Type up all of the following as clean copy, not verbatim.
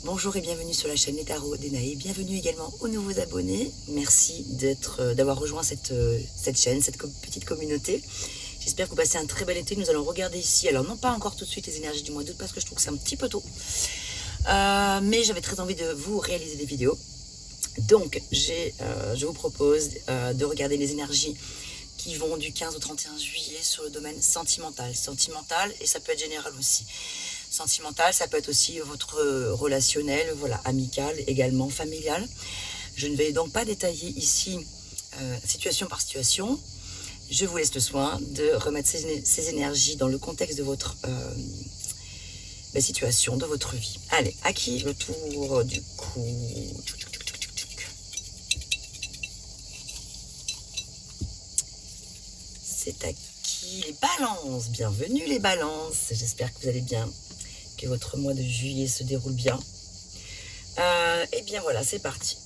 Bonjour et bienvenue sur la chaîne Les Tarots d'Enae. Bienvenue également aux nouveaux abonnés. Merci d'avoir rejoint cette chaîne, cette petite communauté. J'espère que vous passez un très bel été. Nous allons regarder ici, alors non pas encore tout de suite les énergies du mois d'août parce que je trouve que c'est un petit peu tôt. Mais j'avais très envie de vous réaliser des vidéos. Donc je vous propose de regarder les énergies qui vont du 15 au 31 juillet sur le domaine sentimental. Sentimental, et ça peut être général aussi. Sentimental, ça peut être aussi votre relationnel, voilà, amical, également familial. Je ne vais donc pas détailler ici situation par situation. Je vous laisse le soin de remettre ces énergies dans le contexte de votre situation, de votre vie. Allez, à qui le tour du coup? C'est à qui? Les balances. Bienvenue les balances. J'espère que vous allez bien, que votre mois de juillet se déroule bien. Et bien voilà, c'est parti.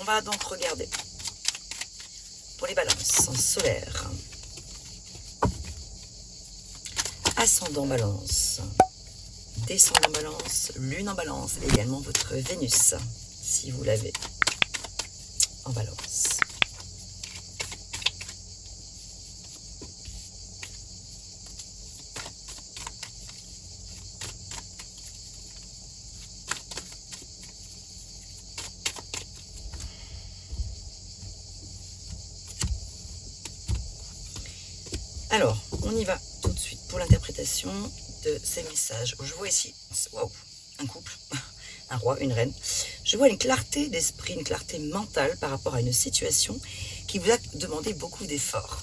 On va donc regarder pour les balances solaires. Ascendant balance, descendant balance, lune en balance, et également votre Vénus, si vous l'avez en balance. Alors, on y va tout de suite pour l'interprétation de ces messages. Je vois ici, waouh, un couple, un roi, une reine. Je vois une clarté d'esprit, une clarté mentale par rapport à une situation qui vous a demandé beaucoup d'efforts.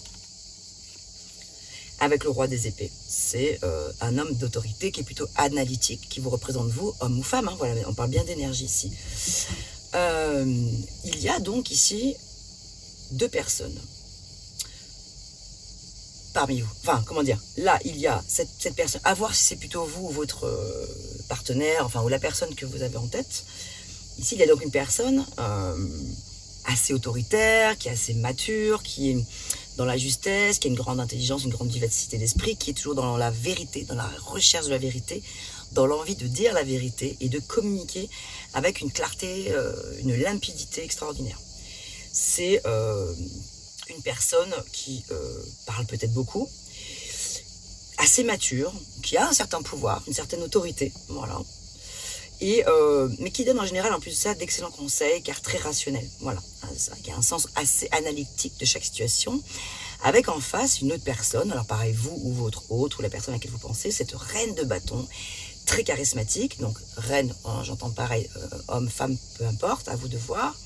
Avec le roi des épées, c'est un homme d'autorité qui est plutôt analytique, qui vous représente vous, homme ou femme, hein, voilà, on parle bien d'énergie ici. Il y a donc ici deux personnes parmi vous, enfin comment dire, là il y a cette personne, à voir si c'est plutôt vous ou votre partenaire, enfin ou la personne que vous avez en tête. Ici il y a donc une personne assez autoritaire, qui est assez mature, qui est dans la justesse, qui a une grande intelligence, une grande vivacité d'esprit, qui est toujours dans la vérité, dans la recherche de la vérité, dans l'envie de dire la vérité et de communiquer avec une clarté, une limpidité extraordinaire. C'est une personne qui parle peut-être beaucoup, assez mature, qui a un certain pouvoir, une certaine autorité, voilà. Et, mais qui donne en général en plus de ça d'excellents conseils, car très rationnel, voilà, qui a un sens assez analytique de chaque situation, avec en face une autre personne, alors pareil vous ou votre autre, ou la personne à laquelle vous pensez, cette reine de bâton, très charismatique, donc reine, hein, j'entends pareil, homme, femme, peu importe, à vous de voir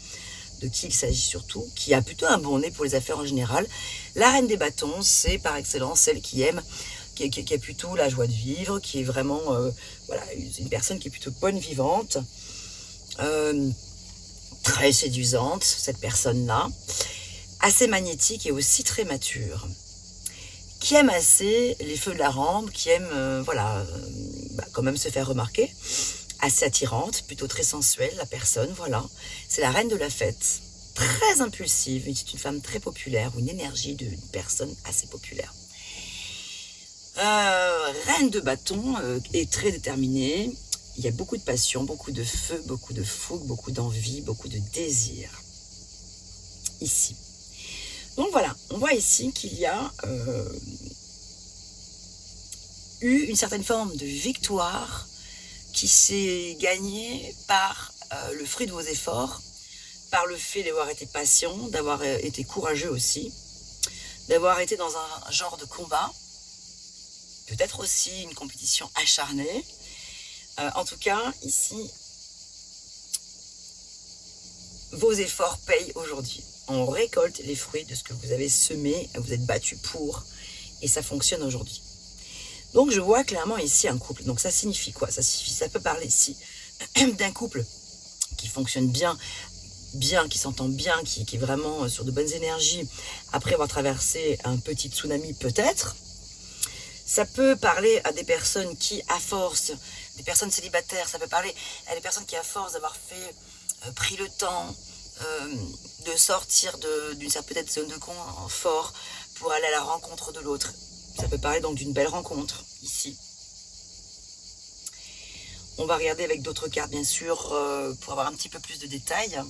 de qui il s'agit surtout, qui a plutôt un bon nez pour les affaires en général. La reine des bâtons, c'est par excellence celle qui aime, qui a plutôt la joie de vivre, qui est vraiment voilà, une personne qui est plutôt bonne vivante, très séduisante, cette personne-là, assez magnétique et aussi très mature, qui aime assez les feux de la rampe, qui aime voilà, quand même se faire remarquer, assez attirante, plutôt très sensuelle, la personne, voilà. C'est la reine de la fête, très impulsive, c'est une femme très populaire, ou une énergie d'une personne assez populaire. Reine de bâton est très déterminée, il y a beaucoup de passion, beaucoup de feu, beaucoup de fougue, beaucoup d'envie, beaucoup de désir, ici. Donc voilà, on voit ici qu'il y a eu une certaine forme de victoire qui s'est gagné par le fruit de vos efforts, par le fait d'avoir été patient, d'avoir été courageux aussi, d'avoir été dans un genre de combat, peut-être aussi une compétition acharnée. En tout cas, ici, vos efforts payent aujourd'hui. On récolte les fruits de ce que vous avez semé, vous êtes battu pour, et ça fonctionne aujourd'hui. Donc je vois clairement ici un couple. Donc ça signifie quoi? Ça peut parler ici d'un couple qui fonctionne bien, qui s'entend bien, qui est vraiment sur de bonnes énergies, après avoir traversé un petit tsunami peut-être. Ça peut parler à des personnes qui, à force, des personnes célibataires, ça peut parler à des personnes qui, à force d'avoir pris le temps de sortir d'une certaine peut-être zone de confort pour aller à la rencontre de l'autre. Ça peut parler donc d'une belle rencontre, ici. On va regarder avec d'autres cartes, bien sûr, pour avoir un petit peu plus de détails.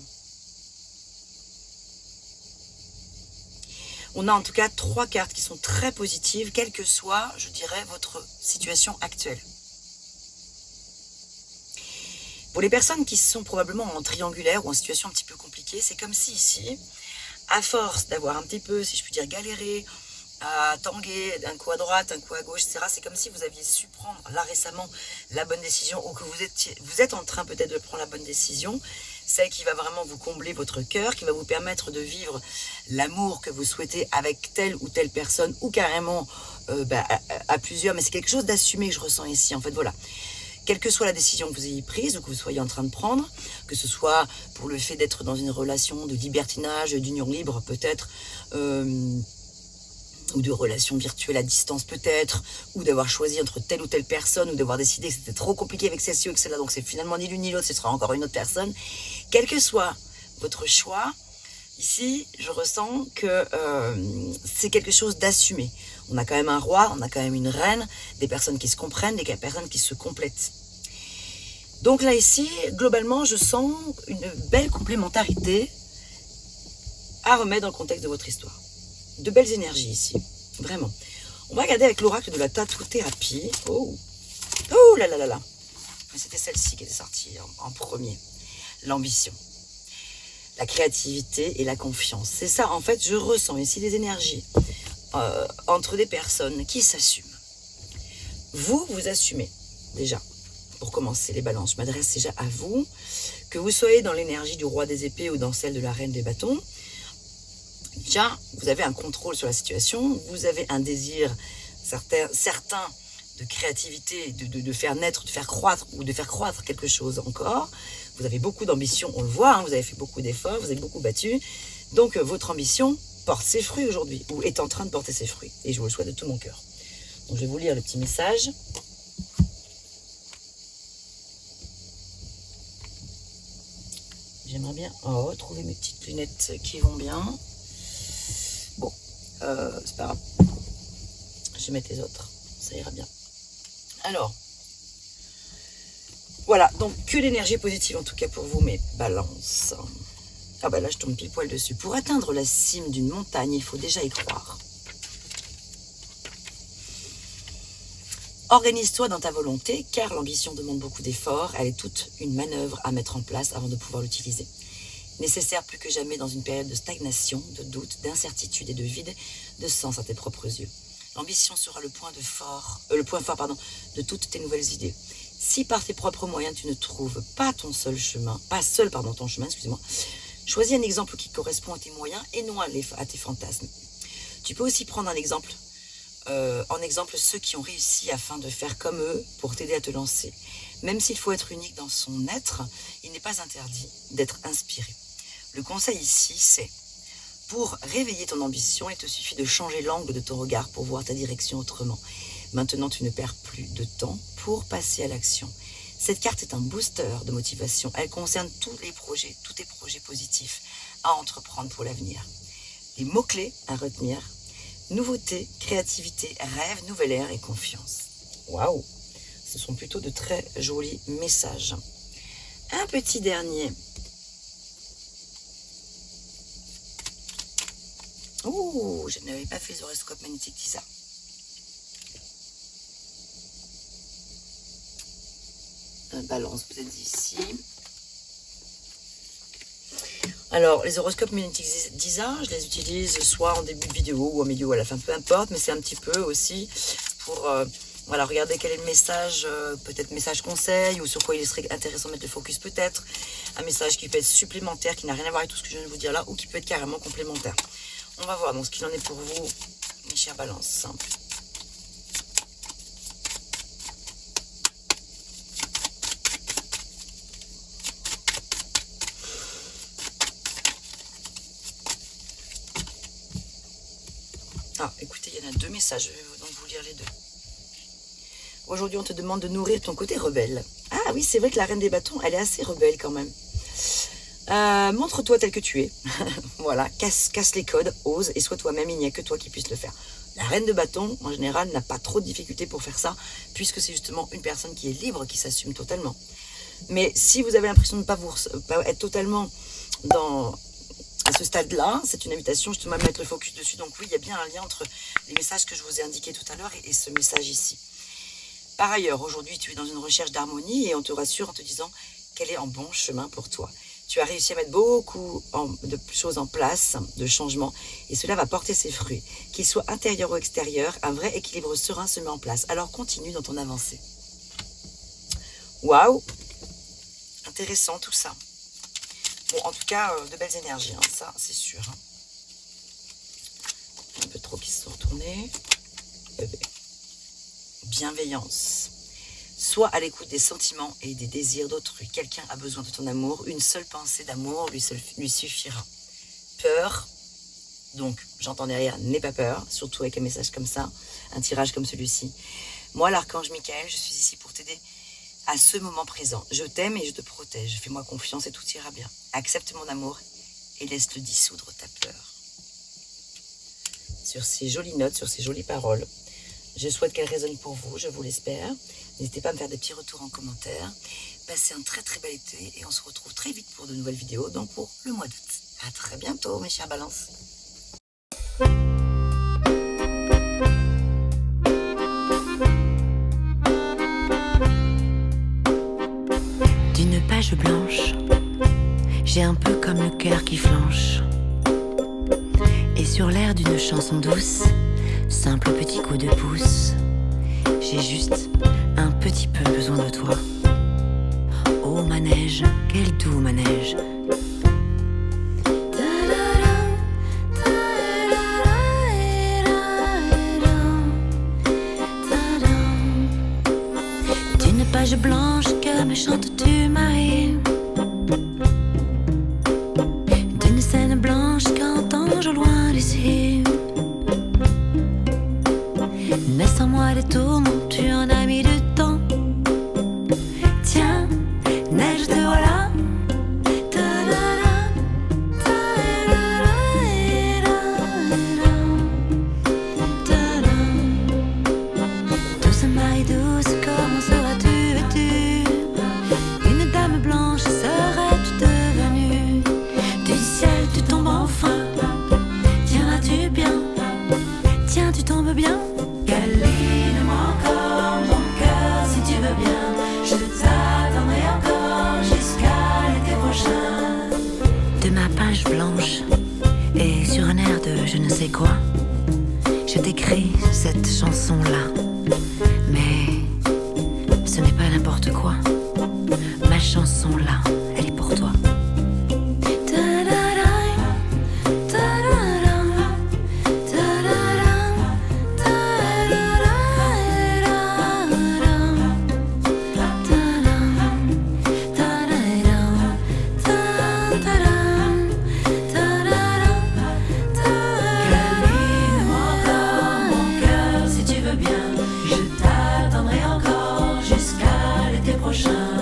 On a en tout cas 3 cartes qui sont très positives, quelle que soit, je dirais, votre situation actuelle. Pour les personnes qui sont probablement en triangulaire ou en situation un petit peu compliquée, c'est comme si ici, à force d'avoir un petit peu, si je puis dire, galéré, à tanguer un coup à droite, un coup à gauche, etc., c'est comme si vous aviez su prendre, là récemment, la bonne décision, ou que vous êtes en train peut-être de prendre la bonne décision, celle qui va vraiment vous combler votre cœur, qui va vous permettre de vivre l'amour que vous souhaitez avec telle ou telle personne, ou carrément à plusieurs, mais c'est quelque chose d'assumé que je ressens ici, en fait, voilà. Quelle que soit la décision que vous ayez prise ou que vous soyez en train de prendre, que ce soit pour le fait d'être dans une relation de libertinage, d'union libre peut-être, ou de relations virtuelles à distance peut-être, ou d'avoir choisi entre telle ou telle personne, ou d'avoir décidé que c'était trop compliqué avec celle-ci ou avec celle-là, donc c'est finalement ni l'une ni l'autre, ce sera encore une autre personne. Quel que soit votre choix, ici, je ressens que c'est quelque chose d'assumé. On a quand même un roi, on a quand même une reine, des personnes qui se comprennent, des personnes qui se complètent. Donc là, ici, globalement, je sens une belle complémentarité à remettre dans le contexte de votre histoire. De belles énergies ici, vraiment. On va regarder avec l'oracle de la tattoo-thérapie. Oh là là là là. C'était celle-ci qui était sortie en premier. L'ambition, la créativité et la confiance. C'est ça, en fait, je ressens ici des énergies entre des personnes qui s'assument. Vous assumez, déjà, pour commencer les balances. Je m'adresse déjà à vous, que vous soyez dans l'énergie du roi des épées ou dans celle de la reine des bâtons. Déjà, vous avez un contrôle sur la situation, vous avez un désir certain de créativité, de faire naître, de faire croître ou de faire croître quelque chose encore. Vous avez beaucoup d'ambition, on le voit, vous avez fait beaucoup d'efforts, vous avez beaucoup battu. Donc votre ambition porte ses fruits aujourd'hui, ou est en train de porter ses fruits. Et je vous le souhaite de tout mon cœur. Donc je vais vous lire le petit message. J'aimerais bien trouver mes petites lunettes qui vont bien. Bon, c'est pas grave. Je vais mettre les autres, ça ira bien. Alors, voilà, donc que l'énergie positive en tout cas pour vous, mes balances. Ah bah là, je tombe pile poil dessus. Pour atteindre la cime d'une montagne, il faut déjà y croire. Organise-toi dans ta volonté, car l'ambition demande beaucoup d'efforts. Elle est toute une manœuvre à mettre en place avant de pouvoir l'utiliser. Nécessaire plus que jamais dans une période de stagnation, de doute, d'incertitude et de vide de sens à tes propres yeux. L'ambition sera le point fort de toutes tes nouvelles idées. Si par tes propres moyens tu ne trouves pas ton seul chemin, ton chemin, excusez-moi, choisis un exemple qui correspond à tes moyens et non à tes fantasmes. Tu peux aussi prendre en exemple ceux qui ont réussi afin de faire comme eux pour t'aider à te lancer. Même s'il faut être unique dans son être, il n'est pas interdit d'être inspiré. Le conseil ici, c'est pour réveiller ton ambition, il te suffit de changer l'angle de ton regard pour voir ta direction autrement. Maintenant, tu ne perds plus de temps pour passer à l'action. Cette carte est un booster de motivation. Elle concerne tous tes projets positifs à entreprendre pour l'avenir. Les mots-clés à retenir: nouveauté, créativité, rêve, nouvelle ère et confiance. Waouh! Ce sont plutôt de très jolis messages. Un petit dernier. Ouh, je n'avais pas fait les horoscopes magnétiques d'Isa. Balance, vous êtes ici. Alors, les horoscopes magnétiques d'Isa, je les utilise soit en début de vidéo ou en milieu ou à la fin, peu importe, mais c'est un petit peu aussi pour regarder quel est le message, peut-être message conseil, ou sur quoi il serait intéressant de mettre le focus peut-être, un message qui peut être supplémentaire, qui n'a rien à voir avec tout ce que je viens de vous dire là, ou qui peut être carrément complémentaire. On va voir donc ce qu'il en est pour vous, mes chers balances. Ah, écoutez, il y en a 2 messages, je vais donc vous lire les 2. Aujourd'hui, on te demande de nourrir ton côté rebelle. Ah oui, c'est vrai que la reine des bâtons, elle est assez rebelle quand même. Montre-toi tel que tu es. Voilà, casse les codes, ose et sois toi-même, il n'y a que toi qui puisse le faire. La reine de bâton, en général, n'a pas trop de difficultés pour faire ça, puisque c'est justement une personne qui est libre, qui s'assume totalement. Mais si vous avez l'impression de ne pas être totalement à ce stade-là, c'est une invitation justement à mettre le focus dessus. Donc oui, il y a bien un lien entre les messages que je vous ai indiqués tout à l'heure et ce message ici. Par ailleurs, aujourd'hui, tu es dans une recherche d'harmonie et on te rassure en te disant qu'elle est en bon chemin pour toi. Tu as réussi à mettre beaucoup de choses en place, de changements, et cela va porter ses fruits. Qu'il soit intérieur ou extérieur, un vrai équilibre serein se met en place. Alors continue dans ton avancée. Waouh! Intéressant tout ça. Bon, en tout cas, de belles énergies, hein, ça c'est sûr. Hein. Un peu trop qui se sont retournés. Bienveillance. Sois à l'écoute des sentiments et des désirs d'autrui. Quelqu'un a besoin de ton amour. Une seule pensée d'amour lui suffira. Peur. Donc, j'entends derrière, n'aie pas peur. Surtout avec un message comme ça, un tirage comme celui-ci. Moi, l'archange Michael, je suis ici pour t'aider à ce moment présent. Je t'aime et je te protège. Fais-moi confiance et tout ira bien. Accepte mon amour et laisse-le dissoudre ta peur. Sur ces jolies notes, sur ces jolies paroles, je souhaite qu'elles résonnent pour vous, je vous l'espère. N'hésitez pas à me faire des petits retours en commentaire. Passez un très très bel été et on se retrouve très vite pour de nouvelles vidéos, donc pour le mois d'août. À très bientôt mes chers balances. D'une page blanche, j'ai un peu comme le cœur qui flanche. Et sur l'air d'une chanson douce, simple petit coup de pouce, j'ai juste un petit peu besoin de toi. Oh manège, quel doux manège. D'une page blanche que me chantes-tu Marie, d'une scène blanche qu'entends-je au loin d'ici. Naissent en moi des tourments, tu en as mis du temps. Tiens, neige te voilà. Douce Marie douce, comment seras-tu vêtue? Une dame blanche serais-tu devenue? Du ciel tu tombes enfin. Tiens-tu bien? Tiens, tu tombes bien? Câline-moi encore mon cœur si tu veux bien. Je t'attendrai encore jusqu'à l'été prochain. De ma page blanche et sur un air de je ne sais quoi, je t'écris cette chanson-là. Mais ce n'est pas n'importe quoi. Ma chanson-là, elle est pour toi. Je t'attendrai encore jusqu'à l'été prochain.